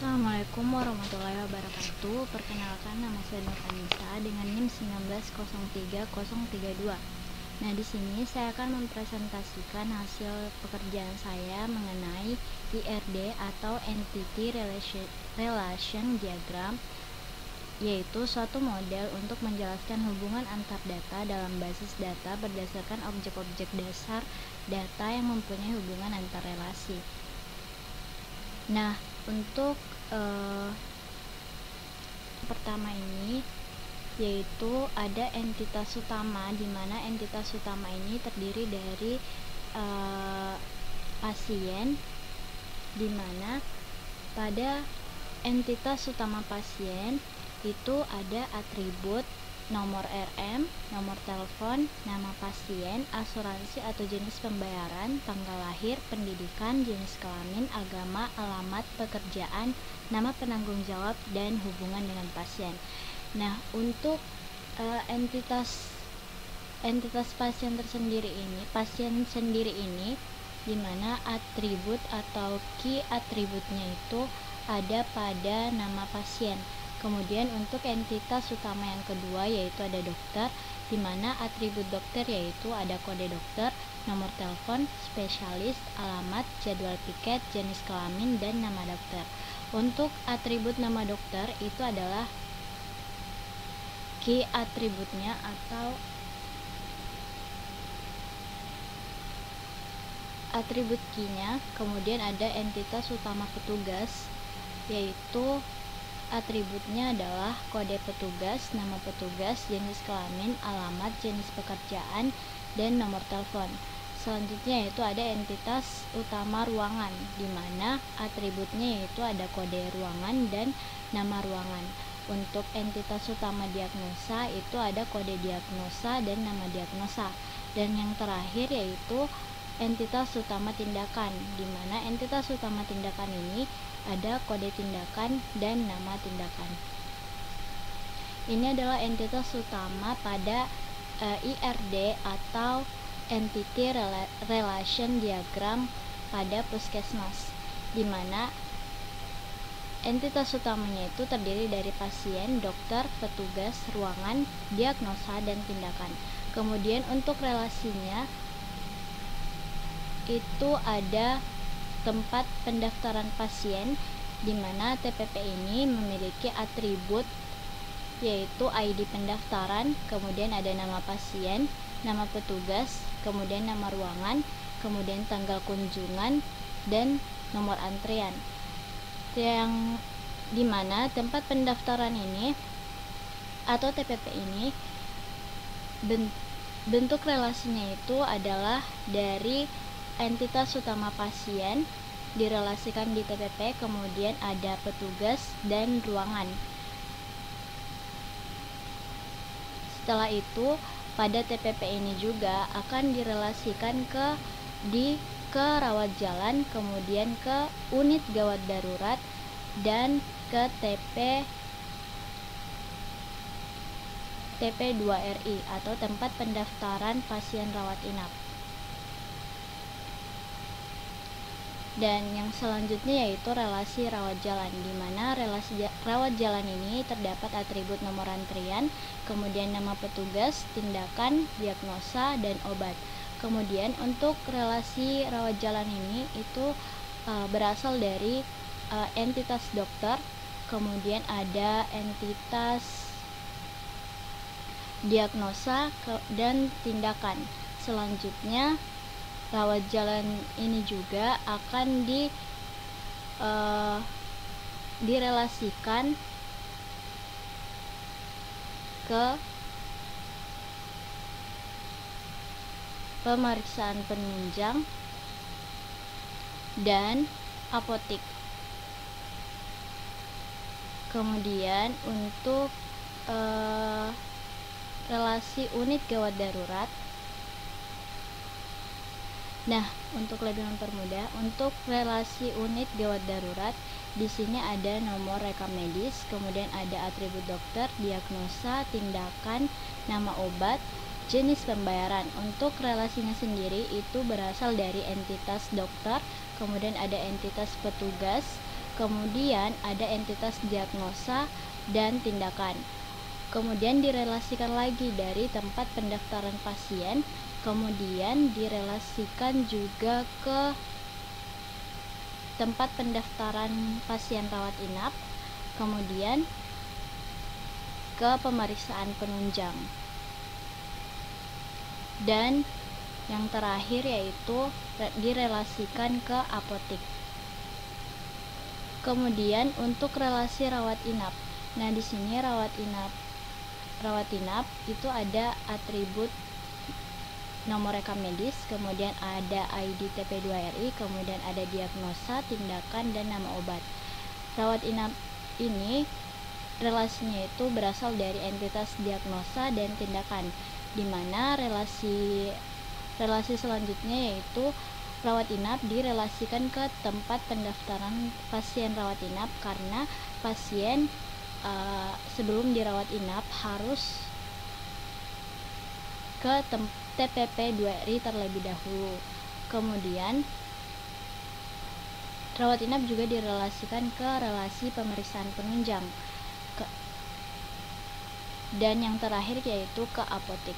Assalamualaikum warahmatullahi wabarakatuh. Perkenalkan, nama saya Nur Anissa dengan NIM 1903032. Nah, di sini saya akan mempresentasikan hasil pekerjaan saya mengenai IRD atau Entity Relation Diagram, yaitu suatu model untuk menjelaskan hubungan antar data dalam basis data berdasarkan objek-objek dasar data yang mempunyai hubungan antar relasi. Nah, untuk pertama ini yaitu ada entitas utama, di mana entitas utama ini terdiri dari pasien, di mana pada entitas utama pasien itu ada atribut nomor RM, nomor telepon, nama pasien, asuransi atau jenis pembayaran, tanggal lahir, pendidikan, jenis kelamin, agama, alamat, pekerjaan, nama penanggung jawab, dan hubungan dengan pasien. Nah, untuk entitas pasien sendiri ini, di mana atribut atau key atributnya itu ada pada nama pasien. Kemudian untuk entitas utama yang kedua yaitu ada dokter, di mana atribut dokter yaitu ada kode dokter, nomor telepon, spesialis, alamat, jadwal piket, jenis kelamin, dan nama dokter. Untuk atribut nama dokter itu adalah key atributnya atau atribut key-nya. Kemudian ada entitas utama petugas, yaitu atributnya adalah kode petugas, nama petugas, jenis kelamin, alamat, jenis pekerjaan, dan nomor telepon. Selanjutnya yaitu ada entitas utama ruangan, di mana atributnya yaitu ada kode ruangan dan nama ruangan. Untuk entitas utama diagnosa itu ada kode diagnosa dan nama diagnosa. Dan yang terakhir yaitu entitas utama tindakan, di mana entitas utama tindakan ini ada kode tindakan dan nama tindakan. Ini adalah entitas utama pada IRD atau Entity Relation Diagram pada puskesmas, di mana entitas utamanya itu terdiri dari pasien, dokter, petugas, ruangan, diagnosa, dan tindakan. Kemudian untuk relasinya itu ada tempat pendaftaran pasien, di mana TPP ini memiliki atribut yaitu ID pendaftaran, kemudian ada nama pasien, nama petugas, kemudian nama ruangan, kemudian tanggal kunjungan, dan nomor antrian. Yang di mana tempat pendaftaran ini atau TPP ini bentuk relasinya itu adalah dari entitas utama pasien direlasikan di TPP, kemudian ada petugas dan ruangan. Setelah itu pada TPP ini juga akan direlasikan ke rawat jalan, kemudian ke unit gawat darurat, dan ke TP2RI atau tempat pendaftaran pasien rawat inap. Dan yang selanjutnya yaitu relasi rawat jalan, di mana relasi rawat jalan ini terdapat atribut nomor antrian, kemudian nama petugas, tindakan, diagnosa, dan obat. Kemudian untuk relasi rawat jalan ini itu berasal dari entitas dokter, kemudian ada entitas diagnosa dan tindakan. Selanjutnya rawat jalan ini juga akan direlasikan ke pemeriksaan penunjang dan apotik. Kemudian untuk relasi unit gawat darurat, nah, untuk lebih mempermudah, untuk relasi unit gawat darurat, di sini ada nomor rekam medis, kemudian ada atribut dokter, diagnosa, tindakan, nama obat, jenis pembayaran. Untuk relasinya sendiri itu berasal dari entitas dokter, kemudian ada entitas petugas, Kemudian ada entitas diagnosa dan tindakan. Kemudian direlasikan lagi dari tempat pendaftaran pasien, kemudian direlasikan juga ke tempat pendaftaran pasien rawat inap, kemudian ke pemeriksaan penunjang. Dan yang terakhir yaitu direlasikan ke apotik. Kemudian untuk relasi rawat inap. Nah, di sini rawat inap itu ada atribut nomor rekam medis, kemudian ada ID TP2RI, kemudian ada diagnosa, tindakan, dan nama obat. Rawat inap ini relasinya itu berasal dari entitas diagnosa dan tindakan, di mana relasi selanjutnya yaitu rawat inap direlasikan ke tempat pendaftaran pasien rawat inap, karena pasien sebelum dirawat inap harus ke TPP2RI terlebih dahulu. Kemudian rawat inap juga direlasikan ke relasi pemeriksaan penunjang, dan yang terakhir yaitu ke apotik.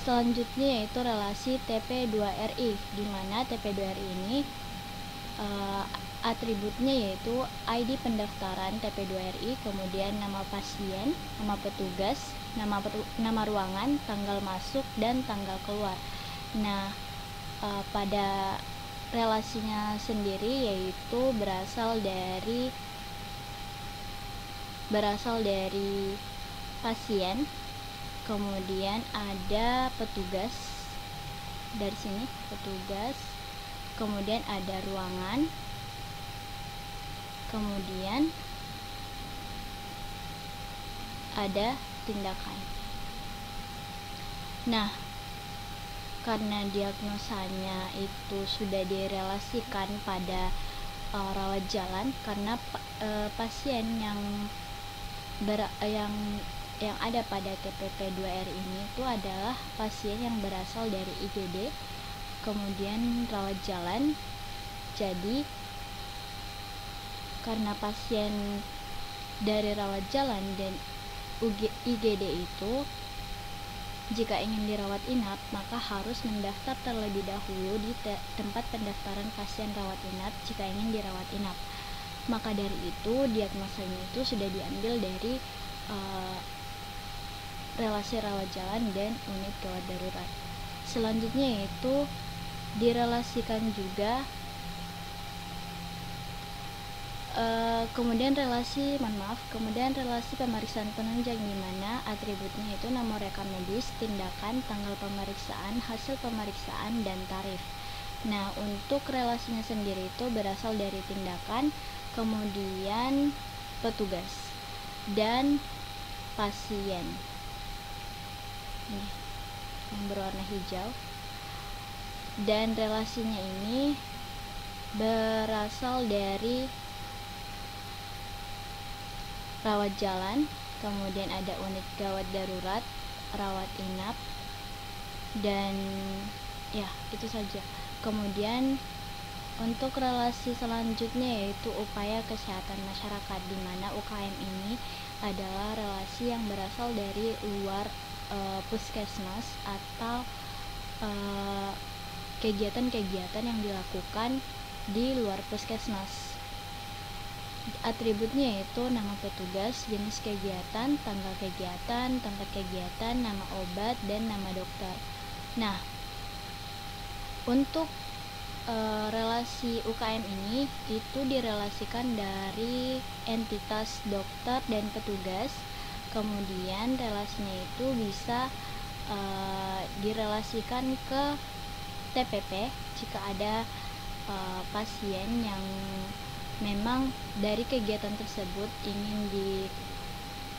Selanjutnya yaitu relasi TP2RI, di mana TP2RI ini atributnya yaitu ID pendaftaran TP2RI, kemudian nama pasien, nama petugas, nama ruangan, tanggal masuk, dan tanggal keluar. Nah, pada relasinya sendiri yaitu berasal dari pasien, kemudian ada petugas, dari sini petugas, kemudian ada ruangan, kemudian ada tindakan. Nah, karena diagnosanya itu sudah direlasikan pada rawat jalan, karena pasien yang ada pada TPP2RI ini itu adalah pasien yang berasal dari IGD, kemudian rawat jalan. Jadi karena pasien dari rawat jalan dan IGD itu jika ingin dirawat inap, maka harus mendaftar terlebih dahulu di tempat pendaftaran pasien rawat inap jika ingin dirawat inap. Maka dari itu diagnosanya itu sudah diambil dari relasi rawat jalan dan unit gawat darurat. Selanjutnya yaitu direlasikan juga kemudian relasi pemeriksaan penunjang, di mana atributnya itu nomor rekam medis, tindakan, tanggal pemeriksaan, hasil pemeriksaan, dan tarif. Nah, untuk relasinya sendiri itu berasal dari tindakan, kemudian petugas, dan pasien. Ini yang berwarna hijau. Dan relasinya ini berasal dari rawat jalan, kemudian ada unit gawat darurat, rawat inap, dan ya itu saja. Kemudian untuk relasi selanjutnya yaitu upaya kesehatan masyarakat, di mana UKM ini adalah relasi yang berasal dari luar puskesmas atau kegiatan-kegiatan yang dilakukan di luar puskesmas. Atributnya yaitu nama petugas, jenis kegiatan, tanggal kegiatan, tempat kegiatan, nama obat, dan nama dokter. Nah, untuk relasi UKM ini itu direlasikan dari entitas dokter dan petugas. Kemudian relasinya itu bisa direlasikan ke TPP jika ada pasien yang memang dari kegiatan tersebut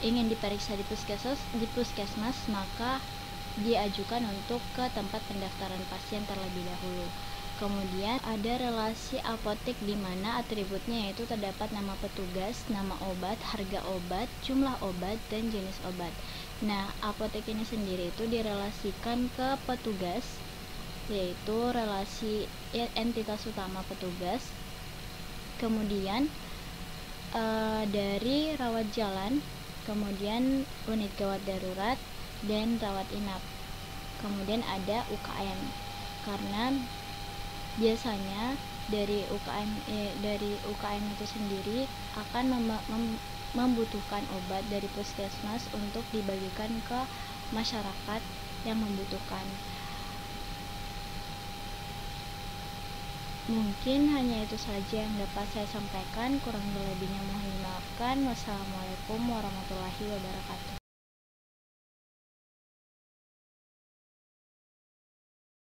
ingin diperiksa di puskesmas, maka diajukan untuk ke tempat pendaftaran pasien terlebih dahulu. Kemudian ada relasi apotek, di mana atributnya yaitu terdapat nama petugas, nama obat, harga obat, jumlah obat, dan jenis obat. Nah, apotek ini sendiri itu direlasikan ke petugas, yaitu relasi entitas utama petugas, kemudian dari rawat jalan, kemudian unit gawat darurat, dan rawat inap. Kemudian ada UKM, karena biasanya dari UKM itu sendiri akan membutuhkan obat dari puskesmas untuk dibagikan ke masyarakat yang membutuhkan. Mungkin hanya itu saja yang dapat saya sampaikan, kurang lebihnya mohon dimaafkan. Wassalamualaikum warahmatullahi wabarakatuh.